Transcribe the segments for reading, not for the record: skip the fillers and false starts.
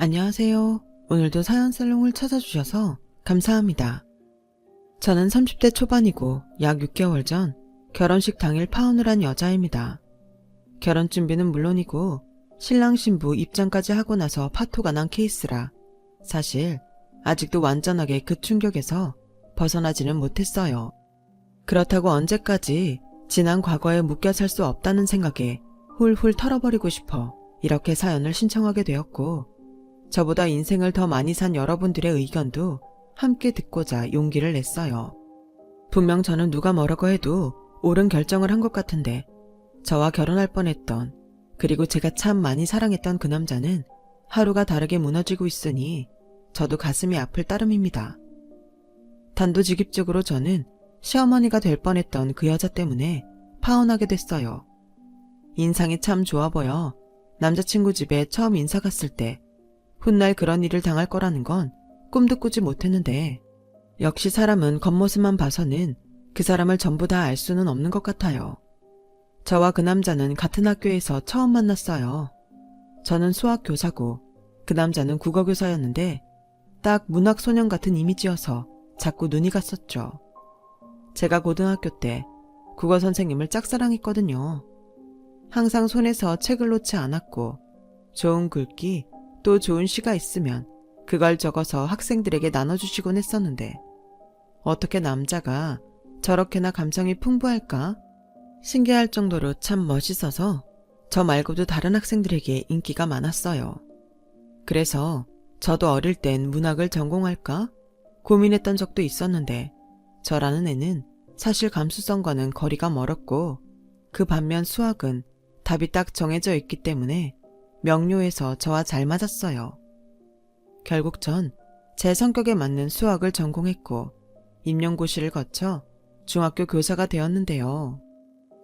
안녕하세요. 오늘도 사연살롱을 찾아주셔서 감사합니다. 저는 30대 초반이고 약 6개월 전 결혼식 당일 파혼을 한 여자입니다. 결혼 준비는 물론이고 신랑 신부 입장까지 하고 나서 파토가 난 케이스라 사실 아직도 완전하게 그 충격에서 벗어나지는 못했어요. 그렇다고 언제까지 지난 과거에 묶여 살 수 없다는 생각에 훌훌 털어버리고 싶어 이렇게 사연을 신청하게 되었고, 저보다 인생을 더 많이 산 여러분들의 의견도 함께 듣고자 용기를 냈어요. 분명 저는 누가 뭐라고 해도 옳은 결정을 한 것 같은데 저와 결혼할 뻔했던, 그리고 제가 참 많이 사랑했던 그 남자는 하루가 다르게 무너지고 있으니 저도 가슴이 아플 따름입니다. 단도직입적으로 저는 시어머니가 될 뻔했던 그 여자 때문에 파혼하게 됐어요. 인상이 참 좋아 보여 남자친구 집에 처음 인사 갔을 때 훗날 그런 일을 당할 거라는 건 꿈도 꾸지 못했는데, 역시 사람은 겉모습만 봐서는 그 사람을 전부 다 알 수는 없는 것 같아요. 저와 그 남자는 같은 학교에서 처음 만났어요. 저는 수학교사고 그 남자는 국어교사였는데 딱 문학소년 같은 이미지여서 자꾸 눈이 갔었죠. 제가 고등학교 때 국어 선생님을 짝사랑했거든요. 항상 손에서 책을 놓지 않았고 좋은 글귀 또 좋은 시가 있으면 그걸 적어서 학생들에게 나눠주시곤 했었는데, 어떻게 남자가 저렇게나 감성이 풍부할까? 신기할 정도로 참 멋있어서 저 말고도 다른 학생들에게 인기가 많았어요. 그래서 저도 어릴 땐 문학을 전공할까 고민했던 적도 있었는데, 저라는 애는 사실 감수성과는 거리가 멀었고, 그 반면 수학은 답이 딱 정해져 있기 때문에 명료해서 저와 잘 맞았어요. 결국 전 제 성격에 맞는 수학을 전공했고 임용고시를 거쳐 중학교 교사가 되었는데요.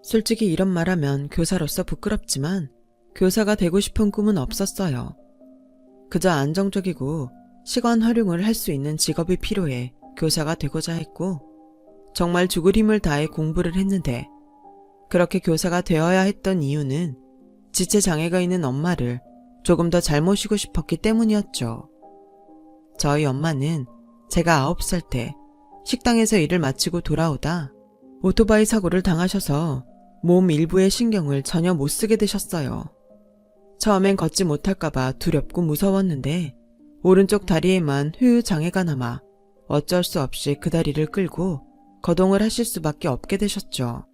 솔직히 이런 말하면 교사로서 부끄럽지만 교사가 되고 싶은 꿈은 없었어요. 그저 안정적이고 시간 활용을 할 수 있는 직업이 필요해 교사가 되고자 했고, 정말 죽을 힘을 다해 공부를 했는데, 그렇게 교사가 되어야 했던 이유는 지체장애가 있는 엄마를 조금 더 잘 모시고 싶었기 때문이었죠. 저희 엄마는 제가 9살 때 식당에서 일을 마치고 돌아오다 오토바이 사고를 당하셔서 몸 일부의 신경을 전혀 못 쓰게 되셨어요. 처음엔 걷지 못할까봐 두렵고 무서웠는데 오른쪽 다리에만 후유장애가 남아 어쩔 수 없이 그 다리를 끌고 거동을 하실 수밖에 없게 되셨죠.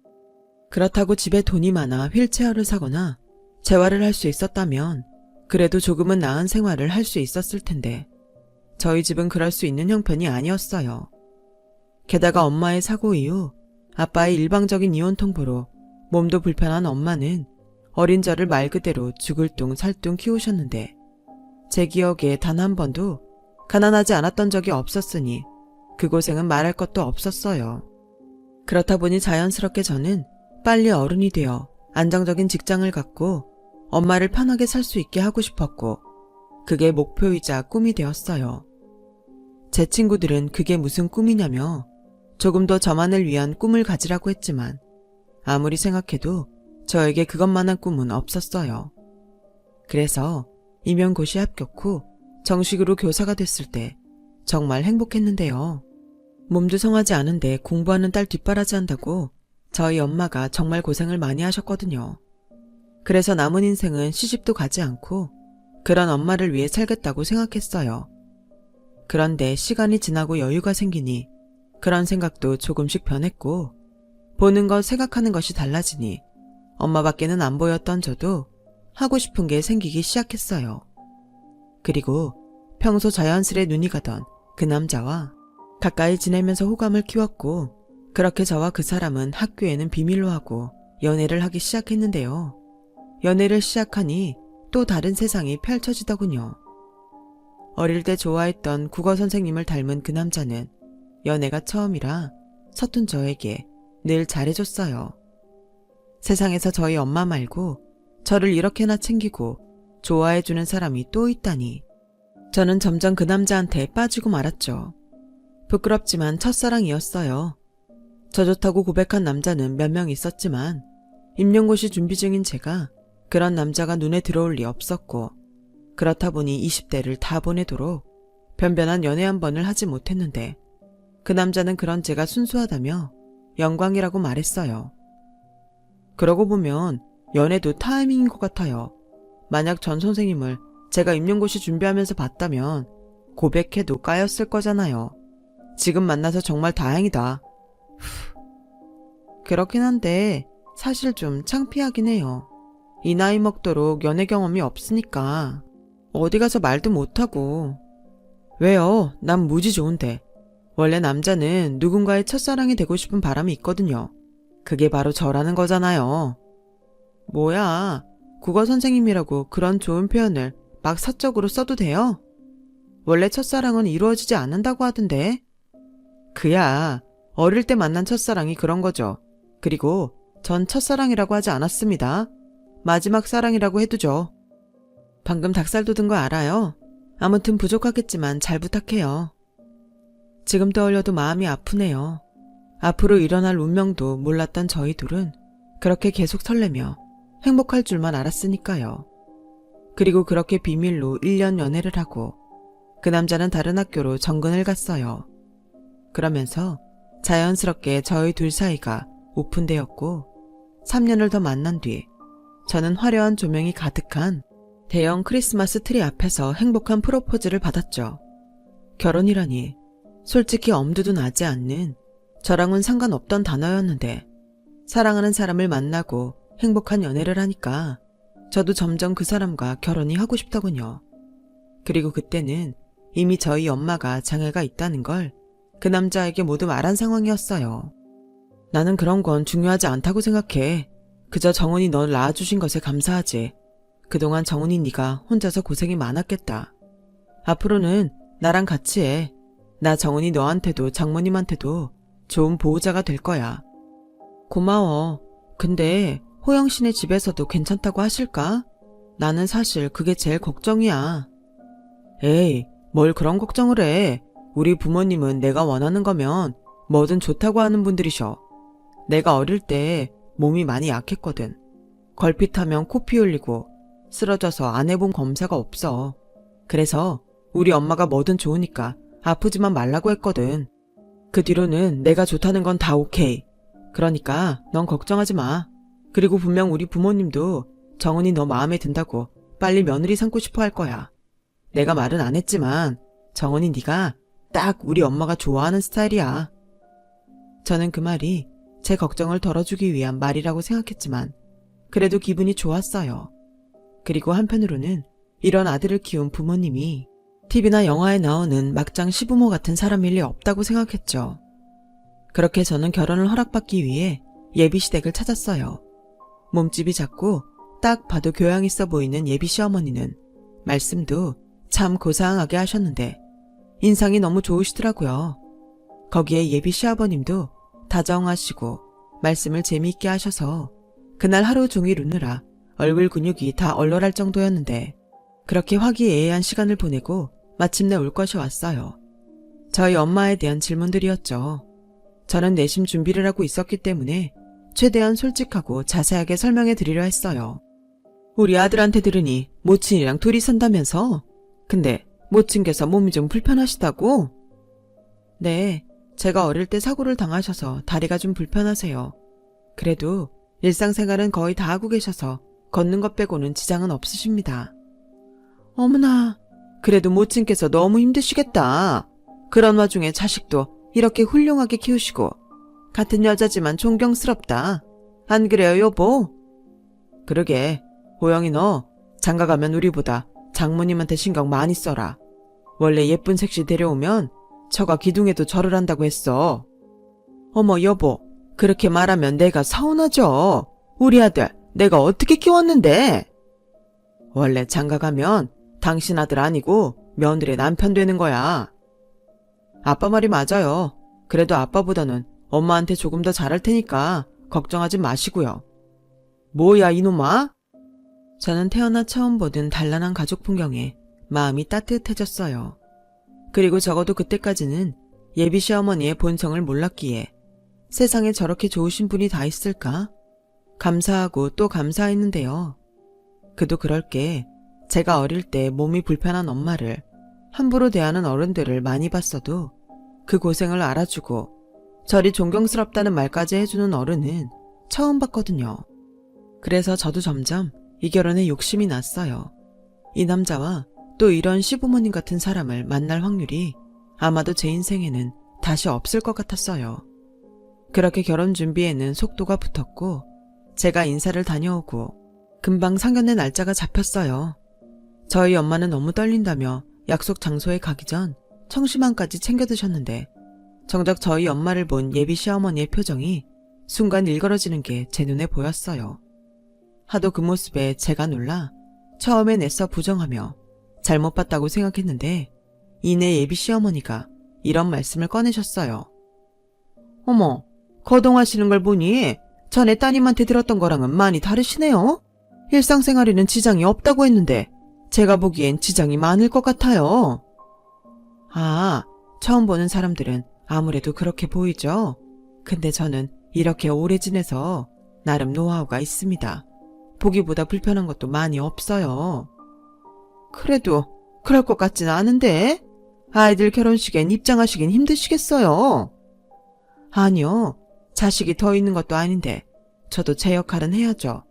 그렇다고 집에 돈이 많아 휠체어를 사거나 재활을 할 수 있었다면 그래도 조금은 나은 생활을 할 수 있었을 텐데, 저희 집은 그럴 수 있는 형편이 아니었어요. 게다가 엄마의 사고 이후 아빠의 일방적인 이혼 통보로 몸도 불편한 엄마는 어린 저를 말 그대로 죽을 둥 살 둥 키우셨는데, 제 기억에 단 한 번도 가난하지 않았던 적이 없었으니 그 고생은 말할 것도 없었어요. 그렇다 보니 자연스럽게 저는 빨리 어른이 되어 안정적인 직장을 갖고 엄마를 편하게 살 수 있게 하고 싶었고, 그게 목표이자 꿈이 되었어요. 제 친구들은 그게 무슨 꿈이냐며 조금 더 저만을 위한 꿈을 가지라고 했지만 아무리 생각해도 저에게 그것만한 꿈은 없었어요. 그래서 임용고시 합격 후 정식으로 교사가 됐을 때 정말 행복했는데요. 몸도 성하지 않은데 공부하는 딸 뒷바라지 한다고 저희 엄마가 정말 고생을 많이 하셨거든요. 그래서 남은 인생은 시집도 가지 않고 그런 엄마를 위해 살겠다고 생각했어요. 그런데 시간이 지나고 여유가 생기니 그런 생각도 조금씩 변했고, 보는 것 생각하는 것이 달라지니 엄마밖에는 안 보였던 저도 하고 싶은 게 생기기 시작했어요. 그리고 평소 자연스레 눈이 가던 그 남자와 가까이 지내면서 호감을 키웠고, 그렇게 저와 그 사람은 학교에는 비밀로 하고 연애를 하기 시작했는데요. 연애를 시작하니 또 다른 세상이 펼쳐지더군요. 어릴 때 좋아했던 국어 선생님을 닮은 그 남자는 연애가 처음이라 서툰 저에게 늘 잘해줬어요. 세상에서 저희 엄마 말고 저를 이렇게나 챙기고 좋아해주는 사람이 또 있다니, 저는 점점 그 남자한테 빠지고 말았죠. 부끄럽지만 첫사랑이었어요. 저 좋다고 고백한 남자는 몇 명 있었지만 임용고시 준비 중인 제가 그런 남자가 눈에 들어올 리 없었고, 그렇다 보니 20대를 다 보내도록 변변한 연애 한 번을 하지 못했는데 그 남자는 그런 제가 순수하다며 영광이라고 말했어요. 그러고 보면 연애도 타이밍인 것 같아요. 만약 전 선생님을 제가 임용고시 준비하면서 봤다면 고백해도 까였을 거잖아요. 지금 만나서 정말 다행이다. 그렇긴 한데 사실 좀 창피하긴 해요. 이 나이 먹도록 연애 경험이 없으니까 어디 가서 말도 못하고. 왜요? 난 무지 좋은데. 원래 남자는 누군가의 첫사랑이 되고 싶은 바람이 있거든요. 그게 바로 저라는 거잖아요. 뭐야, 국어 선생님이라고 그런 좋은 표현을 막 사적으로 써도 돼요? 원래 첫사랑은 이루어지지 않는다고 하던데. 그야 어릴 때 만난 첫사랑이 그런 거죠. 그리고 전 첫사랑이라고 하지 않았습니다. 마지막 사랑이라고 해두죠. 방금 닭살 돋은 거 알아요? 아무튼 부족하겠지만 잘 부탁해요. 지금 떠올려도 마음이 아프네요. 앞으로 일어날 운명도 몰랐던 저희 둘은 그렇게 계속 설레며 행복할 줄만 알았으니까요. 그리고 그렇게 비밀로 1년 연애를 하고 그 남자는 다른 학교로 정근을 갔어요. 그러면서 자연스럽게 저희 둘 사이가 오픈되었고 3년을 더 만난 뒤 저는 화려한 조명이 가득한 대형 크리스마스 트리 앞에서 행복한 프로포즈를 받았죠. 결혼이라니 솔직히 엄두도 나지 않는 저랑은 상관없던 단어였는데 사랑하는 사람을 만나고 행복한 연애를 하니까 저도 점점 그 사람과 결혼이 하고 싶더군요. 그리고 그때는 이미 저희 엄마가 장애가 있다는 걸 그 남자에게 모두 말한 상황이었어요. 나는 그런 건 중요하지 않다고 생각해. 그저 정훈이 널 낳아주신 것에 감사하지. 그동안 정훈이 네가 혼자서 고생이 많았겠다. 앞으로는 나랑 같이 해. 나 정훈이 너한테도 장모님한테도 좋은 보호자가 될 거야. 고마워. 근데 호영 씨네 집에서도 괜찮다고 하실까? 나는 사실 그게 제일 걱정이야. 에이, 뭘 그런 걱정을 해. 우리 부모님은 내가 원하는 거면 뭐든 좋다고 하는 분들이셔. 내가 어릴 때 몸이 많이 약했거든. 걸핏하면 코 피 흘리고 쓰러져서 안 해본 검사가 없어. 그래서 우리 엄마가 뭐든 좋으니까 아프지만 말라고 했거든. 그 뒤로는 내가 좋다는 건 다 오케이. 그러니까 넌 걱정하지 마. 그리고 분명 우리 부모님도 정은이 너 마음에 든다고 빨리 며느리 삼고 싶어 할 거야. 내가 말은 안 했지만 정은이 네가 딱 우리 엄마가 좋아하는 스타일이야. 저는 그 말이 제 걱정을 덜어주기 위한 말이라고 생각했지만 그래도 기분이 좋았어요. 그리고 한편으로는 이런 아들을 키운 부모님이 TV나 영화에 나오는 막장 시부모 같은 사람일 리 없다고 생각했죠. 그렇게 저는 결혼을 허락받기 위해 예비시댁을 찾았어요. 몸집이 작고 딱 봐도 교양 있어 보이는 예비 시어머니는 말씀도 참 고상하게 하셨는데 인상이 너무 좋으시더라고요. 거기에 예비 시아버님도 다정하시고 말씀을 재미있게 하셔서 그날 하루 종일 웃느라 얼굴 근육이 다 얼얼할 정도였는데 그렇게 화기애애한 시간을 보내고 마침내 올 것이 왔어요. 저희 엄마에 대한 질문들이었죠. 저는 내심 준비를 하고 있었기 때문에 최대한 솔직하고 자세하게 설명해 드리려 했어요. 우리 아들한테 들으니 모친이랑 둘이 산다면서? 근데 모친께서 몸이 좀 불편하시다고? 네, 제가 어릴 때 사고를 당하셔서 다리가 좀 불편하세요. 그래도 일상생활은 거의 다 하고 계셔서 걷는 것 빼고는 지장은 없으십니다. 어머나, 그래도 모친께서 너무 힘드시겠다. 그런 와중에 자식도 이렇게 훌륭하게 키우시고 같은 여자지만 존경스럽다. 안 그래요, 여보? 그러게, 호영이 너 장가가면 우리보다 장모님한테 신경 많이 써라. 원래 예쁜 색시 데려오면 처가 기둥에도 절을 한다고 했어. 어머 여보, 그렇게 말하면 내가 서운하죠. 우리 아들 내가 어떻게 키웠는데? 원래 장가가면 당신 아들 아니고 며느리 남편 되는 거야. 아빠 말이 맞아요. 그래도 아빠보다는 엄마한테 조금 더 잘할 테니까 걱정하지 마시고요. 뭐야 이놈아? 저는 태어나 처음 보던 단란한 가족 풍경에 마음이 따뜻해졌어요. 그리고 적어도 그때까지는 예비 시어머니의 본성을 몰랐기에 세상에 저렇게 좋으신 분이 다 있을까? 감사하고 또 감사했는데요. 그도 그럴 게 제가 어릴 때 몸이 불편한 엄마를 함부로 대하는 어른들을 많이 봤어도 그 고생을 알아주고 저리 존경스럽다는 말까지 해주는 어른은 처음 봤거든요. 그래서 저도 점점 이 결혼에 욕심이 났어요. 이 남자와 또 이런 시부모님 같은 사람을 만날 확률이 아마도 제 인생에는 다시 없을 것 같았어요. 그렇게 결혼 준비에는 속도가 붙었고 제가 인사를 다녀오고 금방 상견례 날짜가 잡혔어요. 저희 엄마는 너무 떨린다며 약속 장소에 가기 전 청심환까지 챙겨 드셨는데 정작 저희 엄마를 본 예비 시어머니의 표정이 순간 일그러지는 게 제 눈에 보였어요. 하도 그 모습에 제가 놀라 처음엔 애써 부정하며 잘못 봤다고 생각했는데 이내 예비 시어머니가 이런 말씀을 꺼내셨어요. 어머, 거동하시는 걸 보니 전에 따님한테 들었던 거랑은 많이 다르시네요. 일상생활에는 지장이 없다고 했는데 제가 보기엔 지장이 많을 것 같아요. 아, 처음 보는 사람들은 아무래도 그렇게 보이죠. 근데 저는 이렇게 오래 지내서 나름 노하우가 있습니다. 보기보다 불편한 것도 많이 없어요. 그래도 그럴 것 같진 않은데 아이들 결혼식엔 입장하시긴 힘드시겠어요. 아니요, 자식이 더 있는 것도 아닌데 저도 제 역할은 해야죠.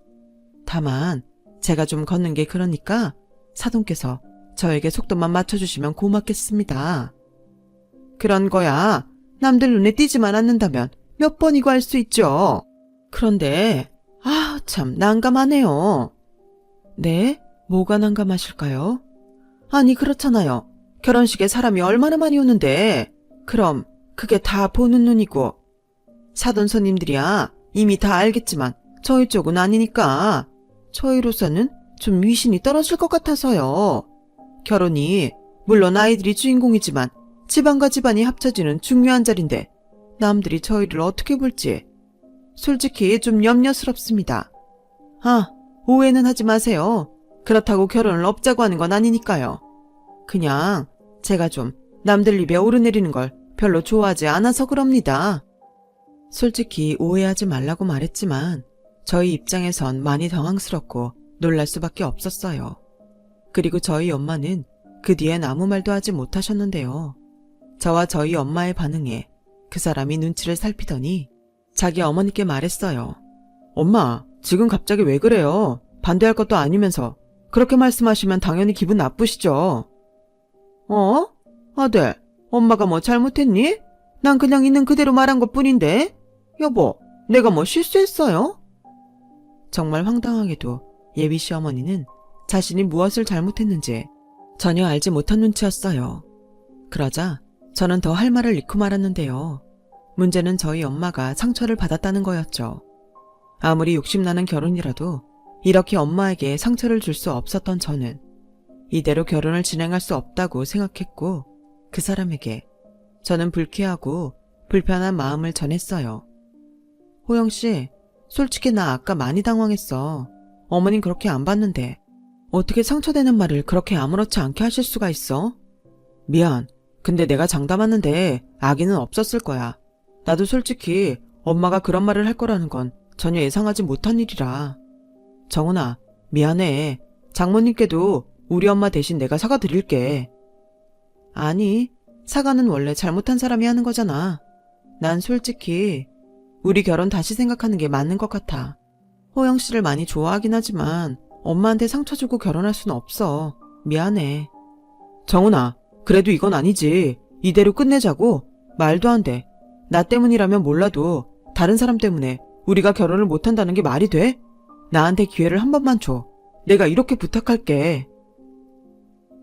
다만 제가 좀 걷는 게 그러니까 사돈께서 저에게 속도만 맞춰주시면 고맙겠습니다. 그런 거야 남들 눈에 띄지만 않는다면 몇 번이고 할 수 있죠. 그런데 참 난감하네요. 네? 뭐가 난감하실까요? 아니 그렇잖아요. 결혼식에 사람이 얼마나 많이 오는데 그럼 그게 다 보는 눈이고 사돈 손님들이야 이미 다 알겠지만 저희 쪽은 아니니까 저희로서는 좀 위신이 떨어질 것 같아서요. 결혼이 물론 아이들이 주인공이지만 집안과 집안이 합쳐지는 중요한 자리인데 남들이 저희를 어떻게 볼지 솔직히 좀 염려스럽습니다. 오해는 하지 마세요. 그렇다고 결혼을 없자고 하는 건 아니니까요. 그냥 제가 좀 남들 입에 오르내리는 걸 별로 좋아하지 않아서 그럽니다. 솔직히 오해하지 말라고 말했지만 저희 입장에선 많이 당황스럽고 놀랄 수밖에 없었어요. 그리고 저희 엄마는 그 뒤엔 아무 말도 하지 못하셨는데요. 저와 저희 엄마의 반응에 그 사람이 눈치를 살피더니 자기 어머니께 말했어요. 엄마, 지금 갑자기 왜 그래요? 반대할 것도 아니면서 그렇게 말씀하시면 당연히 기분 나쁘시죠. 아들, 엄마가 뭐 잘못했니? 난 그냥 있는 그대로 말한 것뿐인데. 여보, 내가 뭐 실수했어요? 정말 황당하게도 예비 시어머니는 자신이 무엇을 잘못했는지 전혀 알지 못한 눈치였어요. 그러자 저는 더 할 말을 잃고 말았는데요. 문제는 저희 엄마가 상처를 받았다는 거였죠. 아무리 욕심나는 결혼이라도 이렇게 엄마에게 상처를 줄 수 없었던 저는 이대로 결혼을 진행할 수 없다고 생각했고 그 사람에게 저는 불쾌하고 불편한 마음을 전했어요. 호영씨, 솔직히 나 아까 많이 당황했어. 어머님 그렇게 안 봤는데 어떻게 상처되는 말을 그렇게 아무렇지 않게 하실 수가 있어? 미안. 근데 내가 장담하는데 악의는 없었을 거야. 나도 솔직히 엄마가 그런 말을 할 거라는 건 전혀 예상하지 못한 일이라. 정훈아, 미안해. 장모님께도 우리 엄마 대신 내가 사과드릴게. 아니, 사과는 원래 잘못한 사람이 하는 거잖아. 난 솔직히 우리 결혼 다시 생각하는 게 맞는 것 같아. 호영 씨를 많이 좋아하긴 하지만 엄마한테 상처 주고 결혼할 수는 없어. 미안해. 정훈아, 그래도 이건 아니지. 이대로 끝내자고? 말도 안 돼. 나 때문이라면 몰라도 다른 사람 때문에 우리가 결혼을 못한다는 게 말이 돼? 나한테 기회를 한 번만 줘. 내가 이렇게 부탁할게.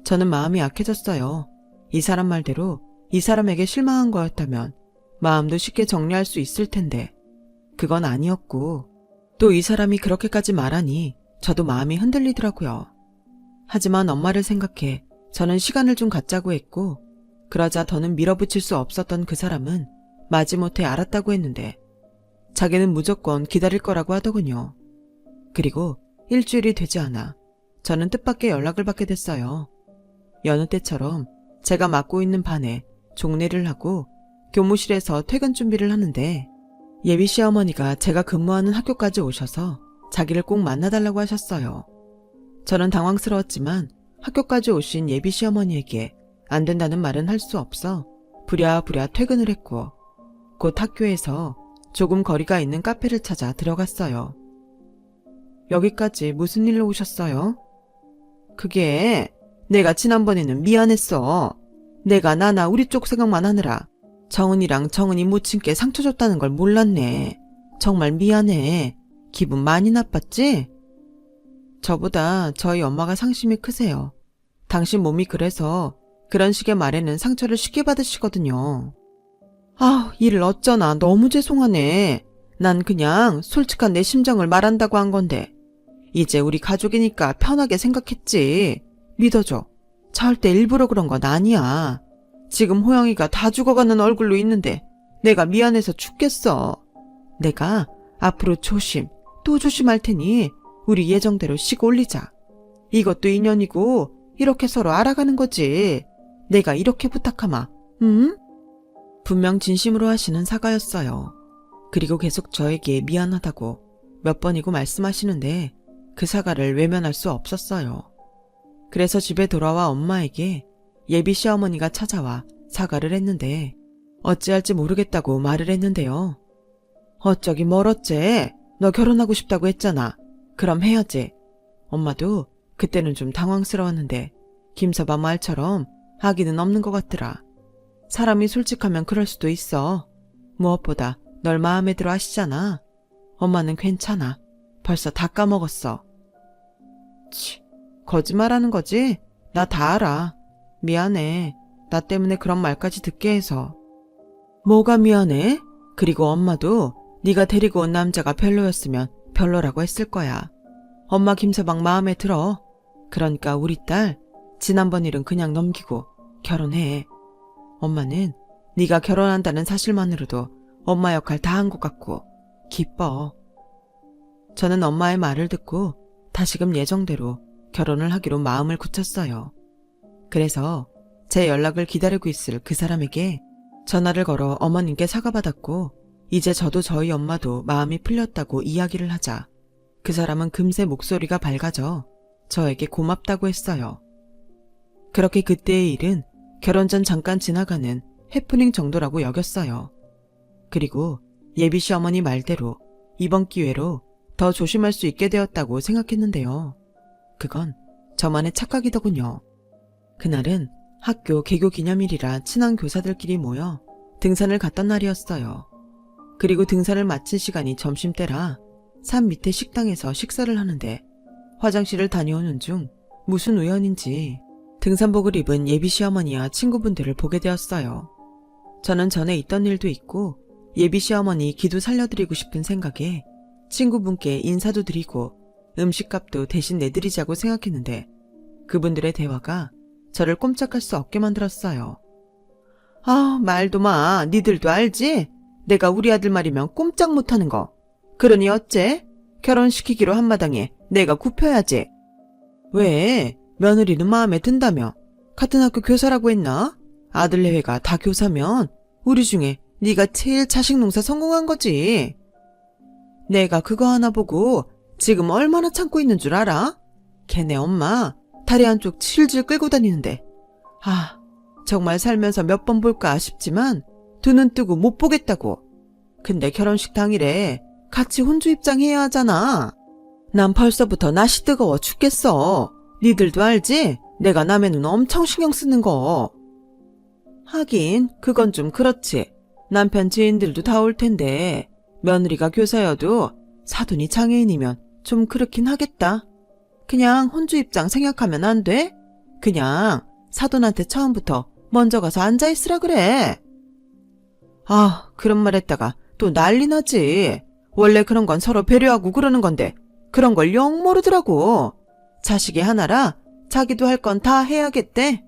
저는 마음이 약해졌어요. 이 사람 말대로 이 사람에게 실망한 거였다면 마음도 쉽게 정리할 수 있을 텐데 그건 아니었고 또 이 사람이 그렇게까지 말하니 저도 마음이 흔들리더라고요. 하지만 엄마를 생각해 저는 시간을 좀 갖자고 했고 그러자 더는 밀어붙일 수 없었던 그 사람은 마지못해 알았다고 했는데 자기는 무조건 기다릴 거라고 하더군요. 그리고 일주일이 되지 않아 저는 뜻밖의 연락을 받게 됐어요. 여느 때처럼 제가 맡고 있는 반에 종례를 하고 교무실에서 퇴근 준비를 하는데 예비 시어머니가 제가 근무하는 학교까지 오셔서 자기를 꼭 만나달라고 하셨어요. 저는 당황스러웠지만 학교까지 오신 예비 시어머니에게 안 된다는 말은 할 수 없어 부랴부랴 퇴근을 했고 곧 학교에서 조금 거리가 있는 카페를 찾아 들어갔어요. 여기까지 무슨 일로 오셨어요? 그게 내가 지난번에는 미안했어. 내가 나나 우리 쪽 생각만 하느라 정은이랑 정은이 모친께 상처 줬다는 걸 몰랐네. 정말 미안해. 기분 많이 나빴지? 저보다 저희 엄마가 상심이 크세요. 당신 몸이 그래서 그런 식의 말에는 상처를 쉽게 받으시거든요. 아, 일을 어쩌나 너무 죄송하네. 난 그냥 솔직한 내 심정을 말한다고 한 건데 이제 우리 가족이니까 편하게 생각했지. 믿어줘. 절대 일부러 그런 건 아니야. 지금 호영이가 다 죽어가는 얼굴로 있는데 내가 미안해서 죽겠어. 내가 앞으로 또 조심할 테니 우리 예정대로 쉬고 올리자. 이것도 인연이고 이렇게 서로 알아가는 거지. 내가 이렇게 부탁하마. 응? 분명 진심으로 하시는 사과였어요. 그리고 계속 저에게 미안하다고 몇 번이고 말씀하시는데 그 사과를 외면할 수 없었어요. 그래서 집에 돌아와 엄마에게 예비 시어머니가 찾아와 사과를 했는데 어찌할지 모르겠다고 말을 했는데요. 어쩌기 뭘 어째? 너 결혼하고 싶다고 했잖아. 그럼 해야지. 엄마도 그때는 좀 당황스러웠는데 김서방 말처럼 아기는 없는 것 같더라. 사람이 솔직하면 그럴 수도 있어. 무엇보다 널 마음에 들어 하시잖아. 엄마는 괜찮아. 벌써 다 까먹었어. 치, 거짓말하는 거지? 나 다 알아. 미안해. 나 때문에 그런 말까지 듣게 해서. 뭐가 미안해? 그리고 엄마도 네가 데리고 온 남자가 별로였으면 별로라고 했을 거야. 엄마 김서방 마음에 들어. 그러니까 우리 딸 지난번 일은 그냥 넘기고 결혼해. 엄마는 네가 결혼한다는 사실만으로도 엄마 역할 다 한 것 같고 기뻐. 저는 엄마의 말을 듣고 다시금 예정대로 결혼을 하기로 마음을 굳혔어요. 그래서 제 연락을 기다리고 있을 그 사람에게 전화를 걸어 어머님께 사과받았고 이제 저도 저희 엄마도 마음이 풀렸다고 이야기를 하자 그 사람은 금세 목소리가 밝아져 저에게 고맙다고 했어요. 그렇게 그때의 일은 결혼 전 잠깐 지나가는 해프닝 정도라고 여겼어요. 그리고 예비 시어머니 말대로 이번 기회로 더 조심할 수 있게 되었다고 생각했는데요. 그건 저만의 착각이더군요. 그날은 학교 개교 기념일이라 친한 교사들끼리 모여 등산을 갔던 날이었어요. 그리고 등산을 마친 시간이 점심때라 산 밑에 식당에서 식사를 하는데 화장실을 다녀오는 중 무슨 우연인지 등산복을 입은 예비 시어머니와 친구분들을 보게 되었어요. 저는 전에 있던 일도 있고 예비 시어머니 기도 살려드리고 싶은 생각에 친구분께 인사도 드리고 음식값도 대신 내드리자고 생각했는데 그분들의 대화가 저를 꼼짝할 수 없게 만들었어요. 아, 말도 마. 니들도 알지? 내가 우리 아들 말이면 꼼짝 못하는 거. 그러니 어째? 결혼시키기로 한마당에 내가 굽혀야지. 왜? 며느리는 마음에 든다며. 같은 학교 교사라고 했나? 아들 내외가 다 교사면 우리 중에 네가 제일 자식 농사 성공한 거지. 내가 그거 하나 보고 지금 얼마나 참고 있는 줄 알아? 걔네 엄마 다리 한쪽 질질 끌고 다니는데 아, 정말 살면서 몇 번 볼까 싶지만 두 눈 뜨고 못 보겠다고. 근데 결혼식 당일에 같이 혼주 입장해야 하잖아. 난 벌써부터 낯이 뜨거워 죽겠어. 니들도 알지? 내가 남의 눈 엄청 신경 쓰는 거. 하긴 그건 좀 그렇지. 남편 지인들도 다 올 텐데 며느리가 교사여도 사돈이 장애인이면 좀 그렇긴 하겠다. 그냥 혼주 입장 생각하면 안 돼? 그냥 사돈한테 처음부터 먼저 가서 앉아있으라 그래. 아, 그런 말 했다가 또 난리 나지. 원래 그런 건 서로 배려하고 그러는 건데 그런 걸 영 모르더라고. 자식이 하나라 자기도 할 건 다 해야겠대.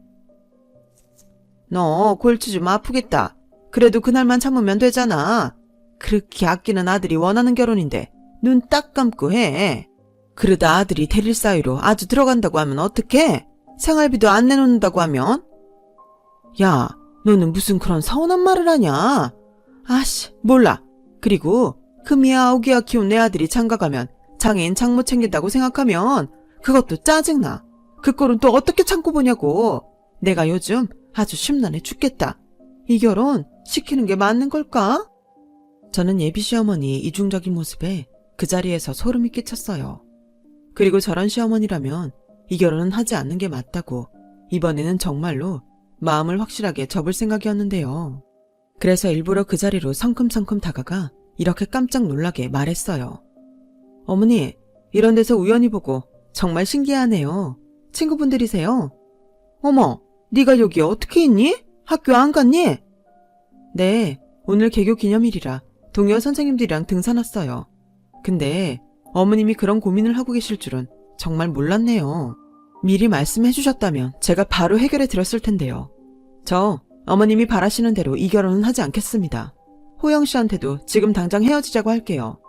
너 골치 좀 아프겠다. 그래도 그날만 참으면 되잖아. 그렇게 아끼는 아들이 원하는 결혼인데 눈 딱 감고 해. 그러다 아들이 데릴 사이로 아주 들어간다고 하면 어떡해? 생활비도 안 내놓는다고 하면? 야, 너는 무슨 그런 서운한 말을 하냐? 아씨, 몰라. 그리고 금이야 오기야 키운 내 아들이 장가가면 장애인 장모 챙긴다고 생각하면 그것도 짜증나. 그 꼴은 또 어떻게 참고 보냐고. 내가 요즘 아주 심란해 죽겠다. 이 결혼 시키는 게 맞는 걸까? 저는 예비 시어머니 이중적인 모습에 그 자리에서 소름이 끼쳤어요. 그리고 저런 시어머니라면 이 결혼은 하지 않는 게 맞다고 이번에는 정말로 마음을 확실하게 접을 생각이었는데요. 그래서 일부러 그 자리로 성큼성큼 다가가 이렇게 깜짝 놀라게 말했어요. 어머니, 이런 데서 우연히 보고 정말 신기하네요. 친구분들이세요? 어머, 네가 여기 어떻게 있니? 학교 안 갔니? 네, 오늘 개교 기념일이라 동료 선생님들이랑 등산 왔어요. 근데 어머님이 그런 고민을 하고 계실 줄은 정말 몰랐네요. 미리 말씀해 주셨다면 제가 바로 해결해 드렸을 텐데요. 저 어머님이 바라시는 대로 이 결혼은 하지 않겠습니다. 호영 씨한테도 지금 당장 헤어지자고 할게요.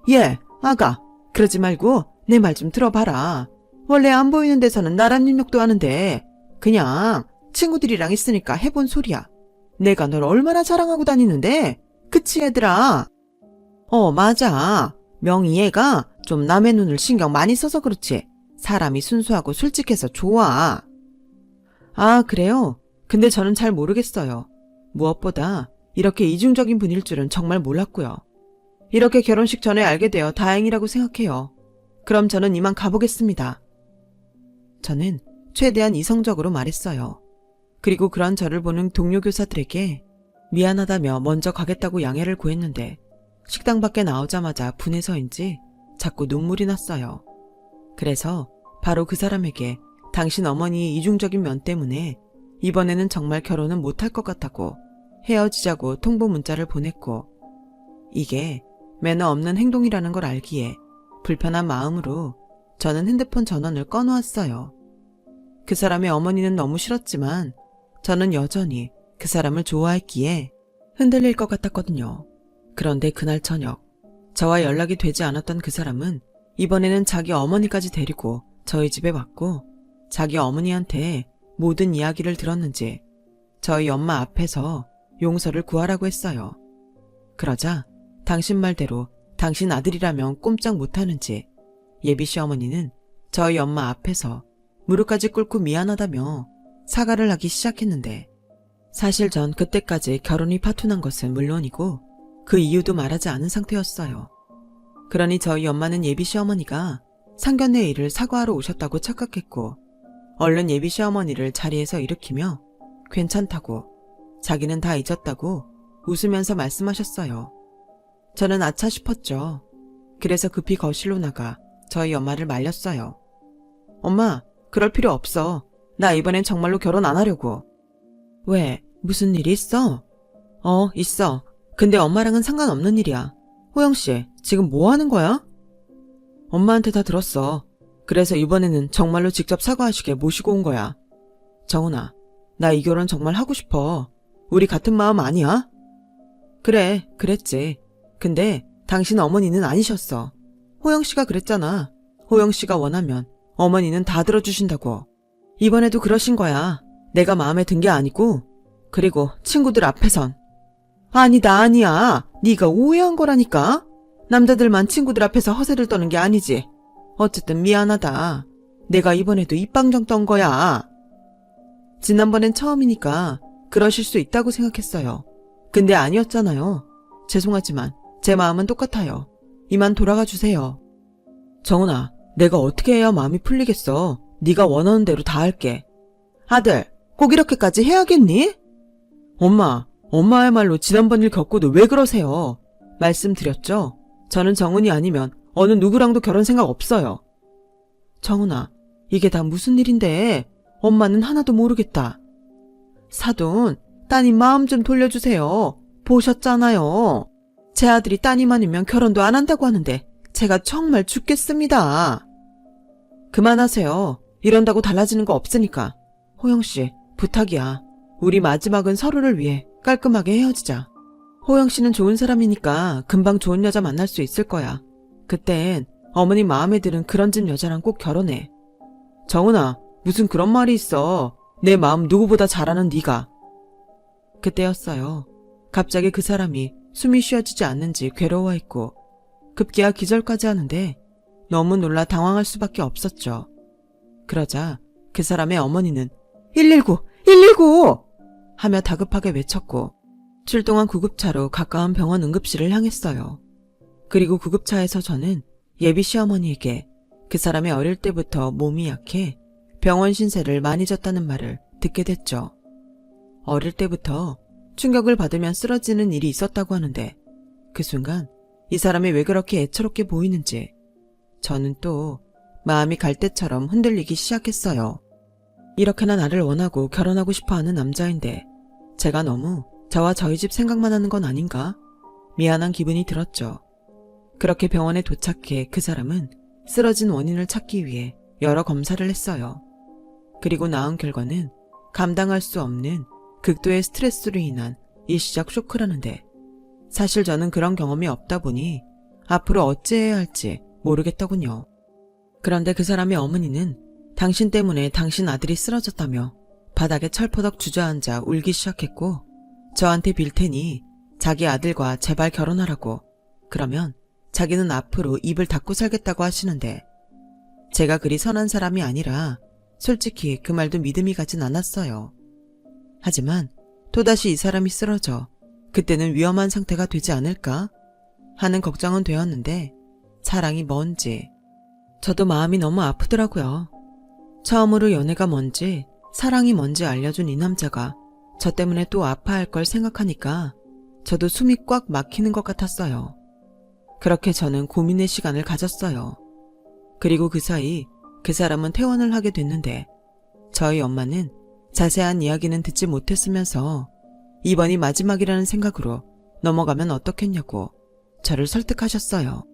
예, 아가, 그러지 말고 내 말 좀 들어봐라. 원래 안 보이는 데서는 나란 입력도 하는데 그냥 친구들이랑 있으니까 해본 소리야. 내가 널 얼마나 자랑하고 다니는데, 그치 얘들아? 맞아. 명희 얘가 좀 남의 눈을 신경 많이 써서 그렇지. 사람이 순수하고 솔직해서 좋아. 아, 그래요? 근데 저는 잘 모르겠어요. 무엇보다 이렇게 이중적인 분일 줄은 정말 몰랐고요. 이렇게 결혼식 전에 알게 되어 다행이라고 생각해요. 그럼 저는 이만 가보겠습니다. 저는 최대한 이성적으로 말했어요. 그리고 그런 저를 보는 동료 교사들에게 미안하다며 먼저 가겠다고 양해를 구했는데 식당 밖에 나오자마자 분해서인지 자꾸 눈물이 났어요. 그래서 바로 그 사람에게 당신 어머니의 이중적인 면 때문에 이번에는 정말 결혼은 못할 것 같다고 헤어지자고 통보 문자를 보냈고, 이게 매너 없는 행동이라는 걸 알기에 불편한 마음으로 저는 핸드폰 전원을 꺼놓았어요. 그 사람의 어머니는 너무 싫었지만 저는 여전히 그 사람을 좋아했기에 흔들릴 것 같았거든요. 그런데 그날 저녁, 저와 연락이 되지 않았던 그 사람은 이번에는 자기 어머니까지 데리고 저희 집에 왔고, 자기 어머니한테 모든 이야기를 들었는지 저희 엄마 앞에서 용서를 구하라고 했어요. 그러자 당신 말대로 당신 아들이라면 꼼짝 못하는지 예비 시어머니는 저희 엄마 앞에서 무릎까지 꿇고 미안하다며 사과를 하기 시작했는데, 사실 전 그때까지 결혼이 파토난 것은 물론이고 그 이유도 말하지 않은 상태였어요. 그러니 저희 엄마는 예비 시어머니가 상견례 일을 사과하러 오셨다고 착각했고, 얼른 예비 시어머니를 자리에서 일으키며 괜찮다고, 자기는 다 잊었다고 웃으면서 말씀하셨어요. 저는 아차 싶었죠. 그래서 급히 거실로 나가 저희 엄마를 말렸어요. 엄마, 그럴 필요 없어. 나 이번엔 정말로 결혼 안 하려고. 왜? 무슨 일이 있어? 있어. 근데 엄마랑은 상관없는 일이야. 호영씨, 지금 뭐 하는 거야? 엄마한테 다 들었어. 그래서 이번에는 정말로 직접 사과하시게 모시고 온 거야. 정훈아, 나 이 결혼 정말 하고 싶어. 우리 같은 마음 아니야? 그래, 그랬지. 근데 당신 어머니는 아니셨어. 호영씨가 그랬잖아. 호영씨가 원하면 어머니는 다 들어주신다고. 이번에도 그러신 거야. 내가 마음에 든 게 아니고. 그리고 친구들 앞에선. 아니다, 아니야. 네가 오해한 거라니까. 남자들만 친구들 앞에서 허세를 떠는 게 아니지. 어쨌든 미안하다. 내가 이번에도 입방정 떤 거야. 지난번엔 처음이니까 그러실 수 있다고 생각했어요. 근데 아니었잖아요. 죄송하지만 제 마음은 똑같아요. 이만 돌아가 주세요. 정훈아, 내가 어떻게 해야 마음이 풀리겠어. 네가 원하는 대로 다 할게. 아들, 꼭 이렇게까지 해야겠니? 엄마야말로 지난번 일 겪고도 왜 그러세요? 말씀드렸죠? 저는 정훈이 아니면 어느 누구랑도 결혼 생각 없어요. 정훈아, 이게 다 무슨 일인데 엄마는 하나도 모르겠다. 사돈, 따님 마음 좀 돌려주세요. 보셨잖아요. 제 아들이 따님 아니면 결혼도 안 한다고 하는데 제가 정말 죽겠습니다. 그만하세요. 이런다고 달라지는 거 없으니까. 호영씨, 부탁이야. 우리 마지막은 서로를 위해 깔끔하게 헤어지자. 호영씨는 좋은 사람이니까 금방 좋은 여자 만날 수 있을 거야. 그땐 어머니 마음에 드는 그런 집 여자랑 꼭 결혼해. 정훈아, 무슨 그런 말이 있어. 내 마음 누구보다 잘 아는 네가. 그때였어요. 갑자기 그 사람이 숨이 쉬어지지 않는지 괴로워했고 급기야 기절까지 하는데 너무 놀라 당황할 수밖에 없었죠. 그러자 그 사람의 어머니는 119! 119! 하며 다급하게 외쳤고 출동한 구급차로 가까운 병원 응급실을 향했어요. 그리고 구급차에서 저는 예비 시어머니에게 그 사람의 어릴 때부터 몸이 약해 병원 신세를 많이 졌다는 말을 듣게 됐죠. 어릴 때부터 충격을 받으면 쓰러지는 일이 있었다고 하는데 그 순간 이 사람이 왜 그렇게 애처롭게 보이는지 저는 또 마음이 갈대처럼 흔들리기 시작했어요. 이렇게나 나를 원하고 결혼하고 싶어하는 남자인데 제가 너무 저와 저희 집 생각만 하는 건 아닌가? 미안한 기분이 들었죠. 그렇게 병원에 도착해 그 사람은 쓰러진 원인을 찾기 위해 여러 검사를 했어요. 그리고 나온 결과는 감당할 수 없는 극도의 스트레스로 인한 일시적 쇼크라는데 사실 저는 그런 경험이 없다 보니 앞으로 어찌해야 할지 모르겠더군요. 그런데 그 사람의 어머니는 당신 때문에 당신 아들이 쓰러졌다며 바닥에 철퍼덕 주저앉아 울기 시작했고 저한테 빌 테니 자기 아들과 제발 결혼하라고 그러면 자기는 앞으로 입을 닫고 살겠다고 하시는데 제가 그리 선한 사람이 아니라 솔직히 그 말도 믿음이 가진 않았어요. 하지만 또다시 이 사람이 쓰러져 그때는 위험한 상태가 되지 않을까 하는 걱정은 되었는데 사랑이 뭔지 저도 마음이 너무 아프더라고요. 처음으로 연애가 뭔지 사랑이 뭔지 알려준 이 남자가 저 때문에 또 아파할 걸 생각하니까 저도 숨이 꽉 막히는 것 같았어요. 그렇게 저는 고민의 시간을 가졌어요. 그리고 그 사이 그 사람은 퇴원을 하게 됐는데 저희 엄마는 자세한 이야기는 듣지 못했으면서 이번이 마지막이라는 생각으로 넘어가면 어떻겠냐고 저를 설득하셨어요.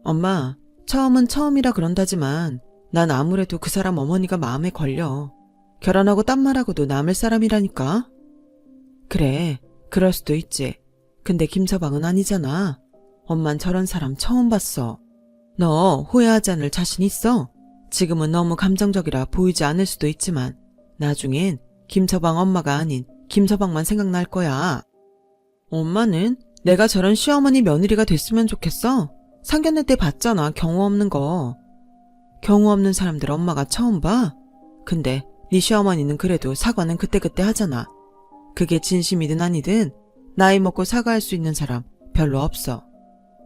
엄마, 처음은 처음이라 그런다지만 난 아무래도 그 사람 어머니가 마음에 걸려. 결혼하고 딴 말하고도 남을 사람이라니까. 그래, 그럴 수도 있지. 근데 김서방은 아니잖아. 엄만 저런 사람 처음 봤어. 너 후회하지 않을 자신 있어? 지금은 너무 감정적이라 보이지 않을 수도 있지만 나중엔 김서방 엄마가 아닌 김서방만 생각날 거야. 엄마는 내가 저런 시어머니 며느리가 됐으면 좋겠어? 상견례 때 봤잖아, 경우 없는 거. 경우 없는 사람들 엄마가 처음 봐? 근데 네 시어머니는 그래도 사과는 그때그때 하잖아. 그게 진심이든 아니든 나이 먹고 사과할 수 있는 사람 별로 없어.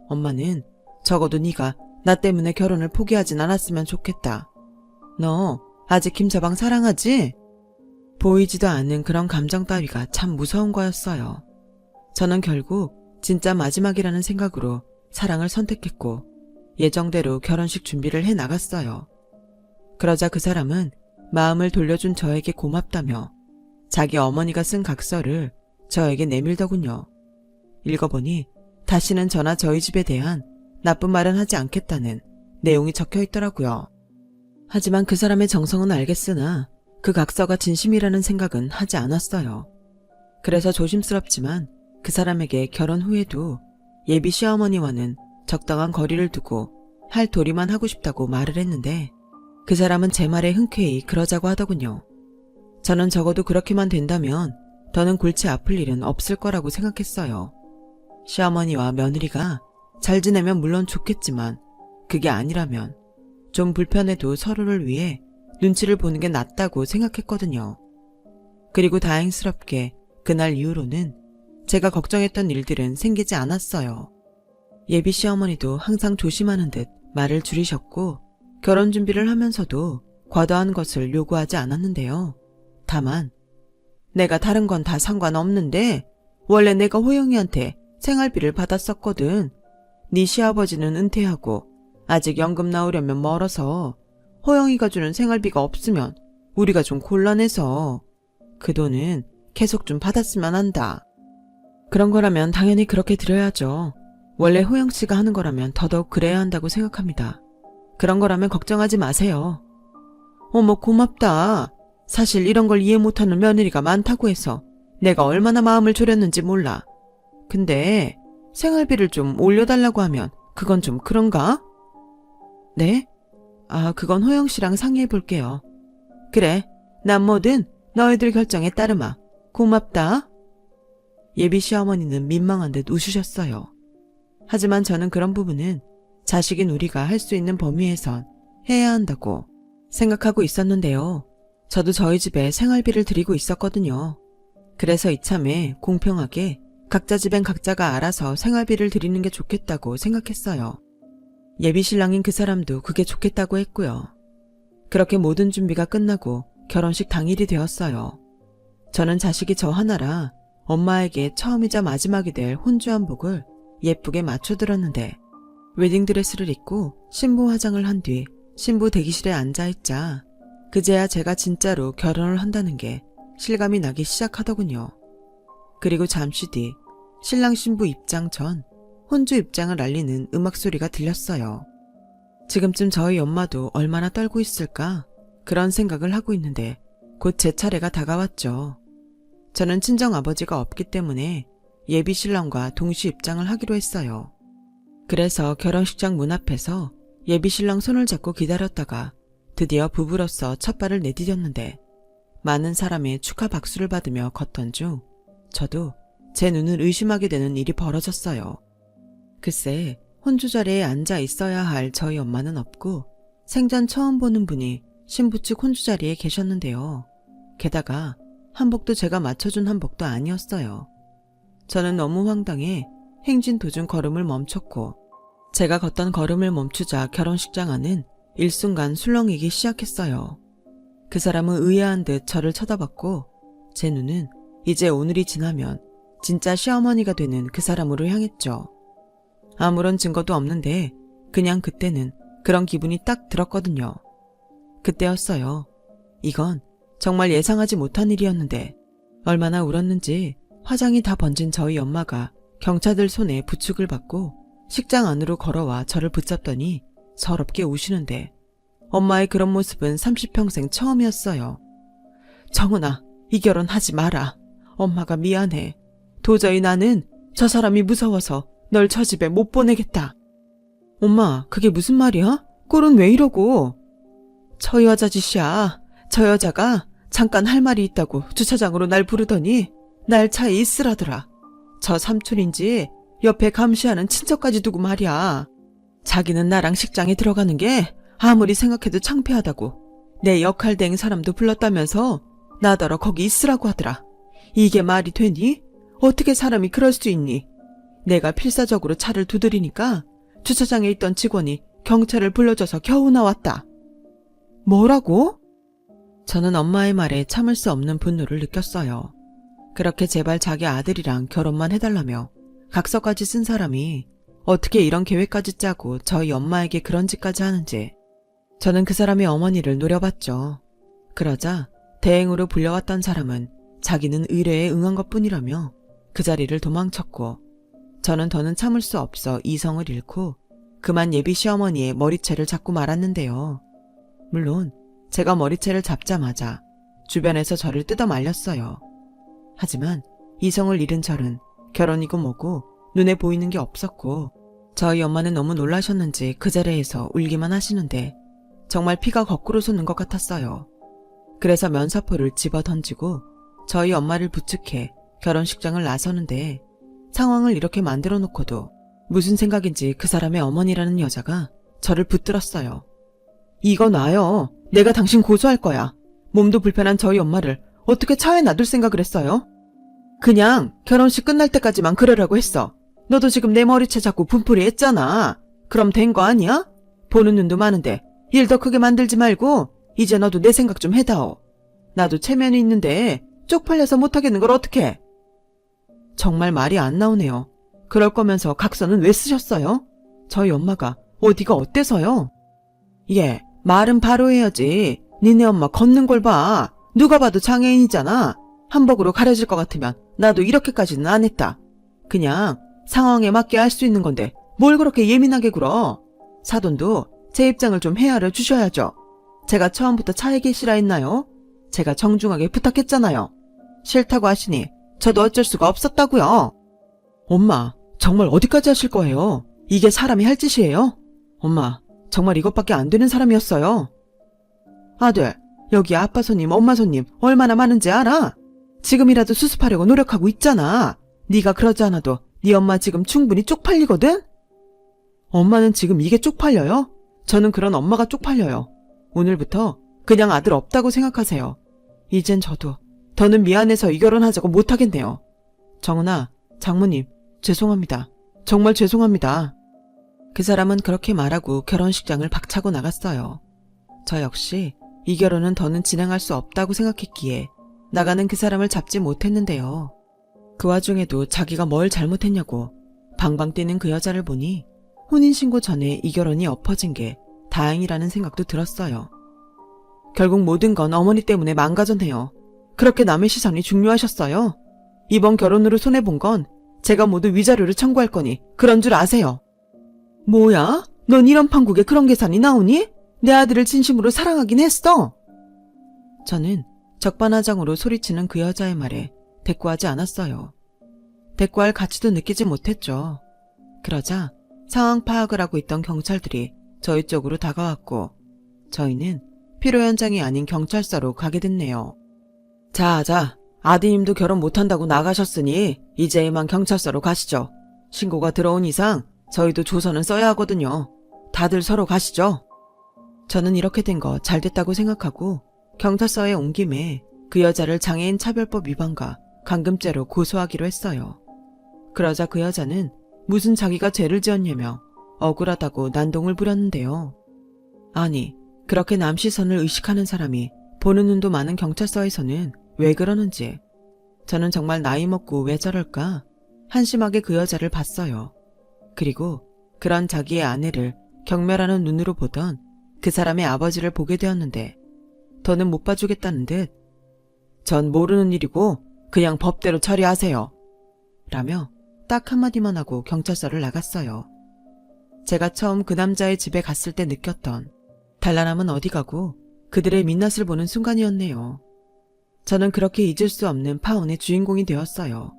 엄마는 적어도 네가 나 때문에 결혼을 포기하진 않았으면 좋겠다. 너 아직 김서방 사랑하지? 보이지도 않는 그런 감정 따위가 참 무서운 거였어요. 저는 결국 진짜 마지막이라는 생각으로 사랑을 선택했고 예정대로 결혼식 준비를 해 나갔어요. 그러자 그 사람은 마음을 돌려준 저에게 고맙다며 자기 어머니가 쓴 각서를 저에게 내밀더군요. 읽어보니 다시는 저나 저희 집에 대한 나쁜 말은 하지 않겠다는 내용이 적혀 있더라고요. 하지만 그 사람의 정성은 알겠으나 그 각서가 진심이라는 생각은 하지 않았어요. 그래서 조심스럽지만 그 사람에게 결혼 후에도 예비 시어머니와는 적당한 거리를 두고 할 도리만 하고 싶다고 말을 했는데 그 사람은 제 말에 흔쾌히 그러자고 하더군요. 저는 적어도 그렇게만 된다면 더는 골치 아플 일은 없을 거라고 생각했어요. 시어머니와 며느리가 잘 지내면 물론 좋겠지만 그게 아니라면 좀 불편해도 서로를 위해 눈치를 보는 게 낫다고 생각했거든요. 그리고 다행스럽게 그날 이후로는 제가 걱정했던 일들은 생기지 않았어요. 예비 시어머니도 항상 조심하는 듯 말을 줄이셨고 결혼 준비를 하면서도 과도한 것을 요구하지 않았는데요. 다만 내가 다른 건 다 상관없는데 원래 내가 호영이한테 생활비를 받았었거든. 네 시아버지는 은퇴하고 아직 연금 나오려면 멀어서 호영이가 주는 생활비가 없으면 우리가 좀 곤란해서 그 돈은 계속 좀 받았으면 한다. 그런 거라면 당연히 그렇게 드려야죠. 원래 호영씨가 하는 거라면 더더욱 그래야 한다고 생각합니다. 그런 거라면 걱정하지 마세요. 어머 고맙다. 사실 이런 걸 이해 못하는 며느리가 많다고 해서 내가 얼마나 마음을 졸였는지 몰라. 근데 생활비를 좀 올려달라고 하면 그건 좀 그런가? 네? 그건 호영씨랑 상의해 볼게요. 그래, 난 뭐든 너희들 결정에 따르마. 고맙다. 예비 시어머니는 민망한 듯 웃으셨어요. 하지만 저는 그런 부분은 자식인 우리가 할 수 있는 범위에선 해야 한다고 생각하고 있었는데요. 저도 저희 집에 생활비를 드리고 있었거든요. 그래서 이참에 공평하게 각자 집엔 각자가 알아서 생활비를 드리는 게 좋겠다고 생각했어요. 예비신랑인 그 사람도 그게 좋겠다고 했고요. 그렇게 모든 준비가 끝나고 결혼식 당일이 되었어요. 저는 자식이 저 하나라 엄마에게 처음이자 마지막이 될 혼주 한복을 예쁘게 맞춰드렸는데 웨딩드레스를 입고 신부 화장을 한 뒤 신부 대기실에 앉아있자 그제야 제가 진짜로 결혼을 한다는 게 실감이 나기 시작하더군요. 그리고 잠시 뒤 신랑 신부 입장 전 혼주 입장을 알리는 음악 소리가 들렸어요. 지금쯤 저희 엄마도 얼마나 떨고 있을까 그런 생각을 하고 있는데 곧 제 차례가 다가왔죠. 저는 친정아버지가 없기 때문에 예비 신랑과 동시 입장을 하기로 했어요. 그래서 결혼식장 문 앞에서 예비 신랑 손을 잡고 기다렸다가 드디어 부부로서 첫 발을 내디뎠는데 많은 사람의 축하 박수를 받으며 걷던 중 저도 제 눈을 의심하게 되는 일이 벌어졌어요. 글쎄 혼주 자리에 앉아 있어야 할 저희 엄마는 없고 생전 처음 보는 분이 신부 측 혼주 자리에 계셨는데요. 게다가 한복도 제가 맞춰준 한복도 아니었어요. 저는 너무 황당해 행진 도중 걸음을 멈췄고 제가 걷던 걸음을 멈추자 결혼식장 안은 일순간 술렁이기 시작했어요. 그 사람은 의아한 듯 저를 쳐다봤고 제 눈은 이제 오늘이 지나면 진짜 시어머니가 되는 그 사람으로 향했죠. 아무런 증거도 없는데 그냥 그때는 그런 기분이 딱 들었거든요. 그때였어요. 이건 정말 예상하지 못한 일이었는데 얼마나 울었는지 화장이 다 번진 저희 엄마가 경찰들 손에 부축을 받고 식장 안으로 걸어와 저를 붙잡더니 서럽게 우시는데 엄마의 그런 모습은 30평생 처음이었어요. 정은아, 이 결혼 하지 마라. 엄마가 미안해. 도저히 나는 저 사람이 무서워서 널 저 집에 못 보내겠다. 엄마, 그게 무슨 말이야? 꼴은 왜 이러고? 저 여자 짓이야. 저 여자가 잠깐 할 말이 있다고 주차장으로 날 부르더니 날 차에 있으라더라. 저 삼촌인지 옆에 감시하는 친척까지 두고 말이야. 자기는 나랑 식장에 들어가는 게 아무리 생각해도 창피하다고 내 역할 대행 사람도 불렀다면서 나더러 거기 있으라고 하더라. 이게 말이 되니? 어떻게 사람이 그럴 수 있니? 내가 필사적으로 차를 두드리니까 주차장에 있던 직원이 경찰을 불러줘서 겨우 나왔다. 뭐라고? 저는 엄마의 말에 참을 수 없는 분노를 느꼈어요. 그렇게 제발 자기 아들이랑 결혼만 해달라며 각서까지 쓴 사람이 어떻게 이런 계획까지 짜고 저희 엄마에게 그런 짓까지 하는지 저는 그 사람의 어머니를 노려봤죠. 그러자 대행으로 불려왔던 사람은 자기는 의뢰에 응한 것뿐이라며 그 자리를 도망쳤고 저는 더는 참을 수 없어 이성을 잃고 그만 예비 시어머니의 머리채를 잡고 말았는데요. 물론 제가 머리채를 잡자마자 주변에서 저를 뜯어 말렸어요. 하지만 이성을 잃은 저는 결혼이고 뭐고 눈에 보이는 게 없었고 저희 엄마는 너무 놀라셨는지 그 자리에서 울기만 하시는데 정말 피가 거꾸로 솟는 것 같았어요. 그래서 면사포를 집어 던지고 저희 엄마를 부축해 결혼식장을 나서는데 상황을 이렇게 만들어 놓고도 무슨 생각인지 그 사람의 어머니라는 여자가 저를 붙들었어요. 이거 놔요. 내가 당신 고소할 거야. 몸도 불편한 저희 엄마를 어떻게 차에 놔둘 생각을 했어요? 그냥 결혼식 끝날 때까지만 그러라고 했어. 너도 지금 내 머리채 잡고 분풀이 했잖아. 그럼 된 거 아니야? 보는 눈도 많은데 일 더 크게 만들지 말고 이제 너도 내 생각 좀 해다오. 나도 체면이 있는데 쪽팔려서 못하겠는 걸 어떡해. 정말 말이 안 나오네요. 그럴 거면서 각서는 왜 쓰셨어요? 저희 엄마가 어디가 어때서요? 예, 말은 바로 해야지. 니네 엄마 걷는 걸 봐. 누가 봐도 장애인이잖아. 한복으로 가려질 것 같으면 나도 이렇게까지는 안 했다. 그냥 상황에 맞게 할 수 있는 건데 뭘 그렇게 예민하게 굴어. 사돈도 제 입장을 좀 헤아려 주셔야죠. 제가 처음부터 차에 계시라 했나요? 제가 정중하게 부탁했잖아요. 싫다고 하시니 저도 어쩔 수가 없었다고요. 엄마, 정말 어디까지 하실 거예요? 이게 사람이 할 짓이에요? 엄마, 정말 이것밖에 안 되는 사람이었어요. 아들, 여기 아빠 손님, 엄마 손님 얼마나 많은지 알아? 지금이라도 수습하려고 노력하고 있잖아. 네가 그러지 않아도 네 엄마 지금 충분히 쪽팔리거든? 엄마는 지금 이게 쪽팔려요? 저는 그런 엄마가 쪽팔려요. 오늘부터 그냥 아들 없다고 생각하세요. 이젠 저도 더는 미안해서 이 결혼하자고 못하겠네요. 정은아, 장모님, 죄송합니다. 정말 죄송합니다. 그 사람은 그렇게 말하고 결혼식장을 박차고 나갔어요. 저 역시 이 결혼은 더는 진행할 수 없다고 생각했기에 나가는 그 사람을 잡지 못했는데요. 그 와중에도 자기가 뭘 잘못했냐고 방방 뛰는 그 여자를 보니 혼인신고 전에 이 결혼이 엎어진 게 다행이라는 생각도 들었어요. 결국 모든 건 어머니 때문에 망가졌네요. 그렇게 남의 시선이 중요하셨어요? 이번 결혼으로 손해본 건 제가 모두 위자료를 청구할 거니 그런 줄 아세요. 뭐야? 넌 이런 판국에 그런 계산이 나오니? 내 아들을 진심으로 사랑하긴 했어. 저는 적반하장으로 소리치는 그 여자의 말에 대꾸하지 않았어요. 대꾸할 가치도 느끼지 못했죠. 그러자 상황 파악을 하고 있던 경찰들이 저희 쪽으로 다가왔고 저희는 피로 현장이 아닌 경찰서로 가게 됐네요. 자, 아드님도 결혼 못한다고 나가셨으니 이제 이만 경찰서로 가시죠. 신고가 들어온 이상 저희도 조서는 써야 하거든요. 다들 서로 가시죠. 저는 이렇게 된 거 잘 됐다고 생각하고 경찰서에 온 김에 그 여자를 장애인 차별법 위반과 감금죄로 고소하기로 했어요. 그러자 그 여자는 무슨 자기가 죄를 지었냐며 억울하다고 난동을 부렸는데요. 아니, 그렇게 남 시선을 의식하는 사람이 보는 눈도 많은 경찰서에서는 왜 그러는지 저는 정말 나이 먹고 왜 저럴까 한심하게 그 여자를 봤어요. 그리고 그런 자기의 아내를 경멸하는 눈으로 보던 그 사람의 아버지를 보게 되었는데 더는 못 봐주겠다는 듯 전 모르는 일이고 그냥 법대로 처리하세요. 라며 딱 한마디만 하고 경찰서를 나갔어요. 제가 처음 그 남자의 집에 갔을 때 느꼈던 단란함은 어디 가고 그들의 민낯을 보는 순간이었네요. 저는 그렇게 잊을 수 없는 파혼의 주인공이 되었어요.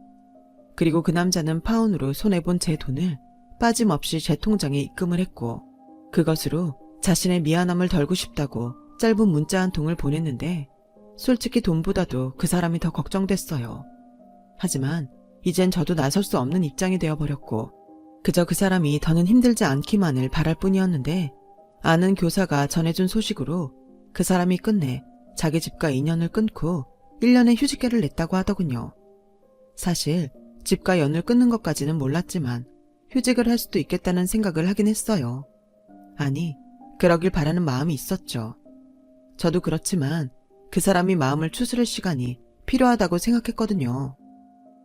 그리고 그 남자는 파혼으로 손해본 제 돈을 빠짐없이 제 통장에 입금을 했고 그것으로 자신의 미안함을 덜고 싶다고 짧은 문자 한 통을 보냈는데 솔직히 돈보다도 그 사람이 더 걱정됐어요. 하지만 이젠 저도 나설 수 없는 입장이 되어버렸고 그저 그 사람이 더는 힘들지 않기만을 바랄 뿐이었는데 아는 교사가 전해준 소식으로 그 사람이 끝내 자기 집과 인연을 끊고 1년의 휴직계를 냈다고 하더군요. 사실 집과 연을 끊는 것까지는 몰랐지만 휴직을 할 수도 있겠다는 생각을 하긴 했어요. 아니, 그러길 바라는 마음이 있었죠. 저도 그렇지만 그 사람이 마음을 추스릴 시간이 필요하다고 생각했거든요.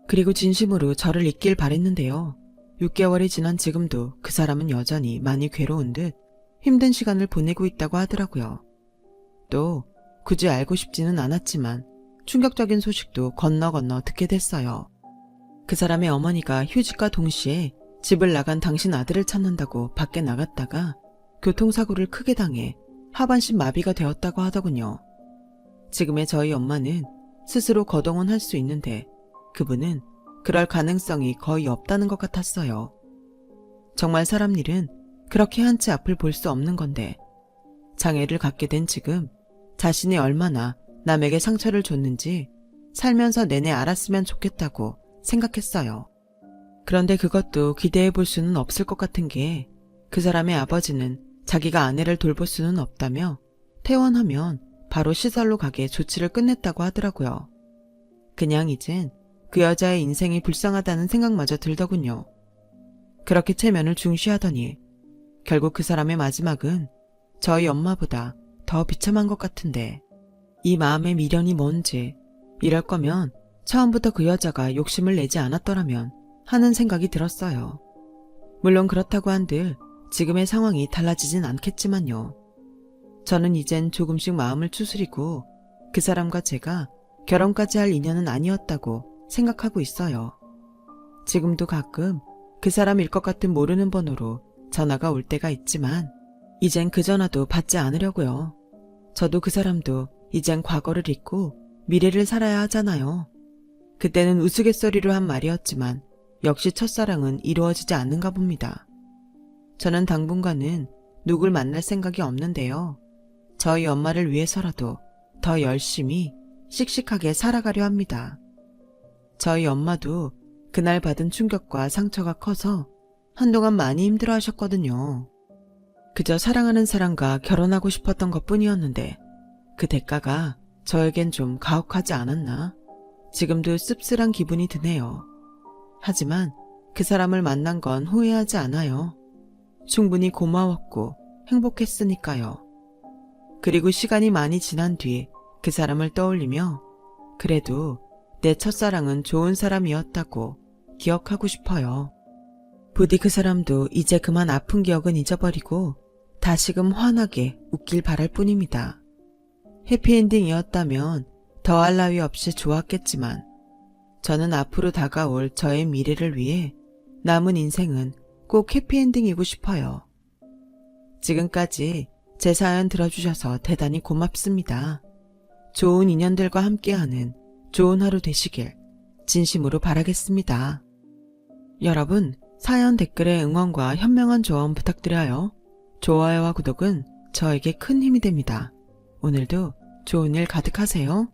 그리고 진심으로 저를 잊길 바랬는데요. 6개월이 지난 지금도 그 사람은 여전히 많이 괴로운 듯 힘든 시간을 보내고 있다고 하더라고요. 또 굳이 알고 싶지는 않았지만 충격적인 소식도 건너 듣게 됐어요. 그 사람의 어머니가 휴직과 동시에 집을 나간 당신 아들을 찾는다고 밖에 나갔다가 교통사고를 크게 당해 하반신 마비가 되었다고 하더군요. 지금의 저희 엄마는 스스로 거동은 할 수 있는데 그분은 그럴 가능성이 거의 없다는 것 같았어요. 정말 사람 일은 그렇게 한치 앞을 볼 수 없는 건데 장애를 갖게 된 지금 자신이 얼마나 남에게 상처를 줬는지 살면서 내내 알았으면 좋겠다고 생각했어요. 그런데 그것도 기대해 볼 수는 없을 것 같은 게 그 사람의 아버지는 자기가 아내를 돌볼 수는 없다며 퇴원하면 바로 시설로 가게 조치를 끝냈다고 하더라고요. 그냥 이젠 그 여자의 인생이 불쌍하다는 생각마저 들더군요. 그렇게 체면을 중시하더니 결국 그 사람의 마지막은 저희 엄마보다 더 비참한 것 같은데 이 마음의 미련이 뭔지 이럴 거면 처음부터 그 여자가 욕심을 내지 않았더라면 하는 생각이 들었어요. 물론 그렇다고 한들 지금의 상황이 달라지진 않겠지만요. 저는 이젠 조금씩 마음을 추스리고 그 사람과 제가 결혼까지 할 인연은 아니었다고 생각하고 있어요. 지금도 가끔 그 사람일 것 같은 모르는 번호로 전화가 올 때가 있지만 이젠 그 전화도 받지 않으려고요. 저도 그 사람도 이젠 과거를 잊고 미래를 살아야 하잖아요. 그때는 우스갯소리로 한 말이었지만 역시 첫사랑은 이루어지지 않는가 봅니다. 저는 당분간은 누굴 만날 생각이 없는데요. 저희 엄마를 위해서라도 더 열심히 씩씩하게 살아가려 합니다. 저희 엄마도 그날 받은 충격과 상처가 커서 한동안 많이 힘들어 하셨거든요. 그저 사랑하는 사람과 결혼하고 싶었던 것 뿐이었는데 그 대가가 저에겐 좀 가혹하지 않았나? 지금도 씁쓸한 기분이 드네요. 하지만 그 사람을 만난 건 후회하지 않아요. 충분히 고마웠고 행복했으니까요. 그리고 시간이 많이 지난 뒤 그 사람을 떠올리며 그래도 내 첫사랑은 좋은 사람이었다고 기억하고 싶어요. 부디 그 사람도 이제 그만 아픈 기억은 잊어버리고 다시금 환하게 웃길 바랄 뿐입니다. 해피엔딩이었다면 더할 나위 없이 좋았겠지만 저는 앞으로 다가올 저의 미래를 위해 남은 인생은 꼭 해피엔딩이고 싶어요. 지금까지 제 사연 들어주셔서 대단히 고맙습니다. 좋은 인연들과 함께하는 좋은 하루 되시길 진심으로 바라겠습니다. 여러분, 사연 댓글에 응원과 현명한 조언 부탁드려요. 좋아요와 구독은 저에게 큰 힘이 됩니다. 오늘도 좋은 일 가득하세요.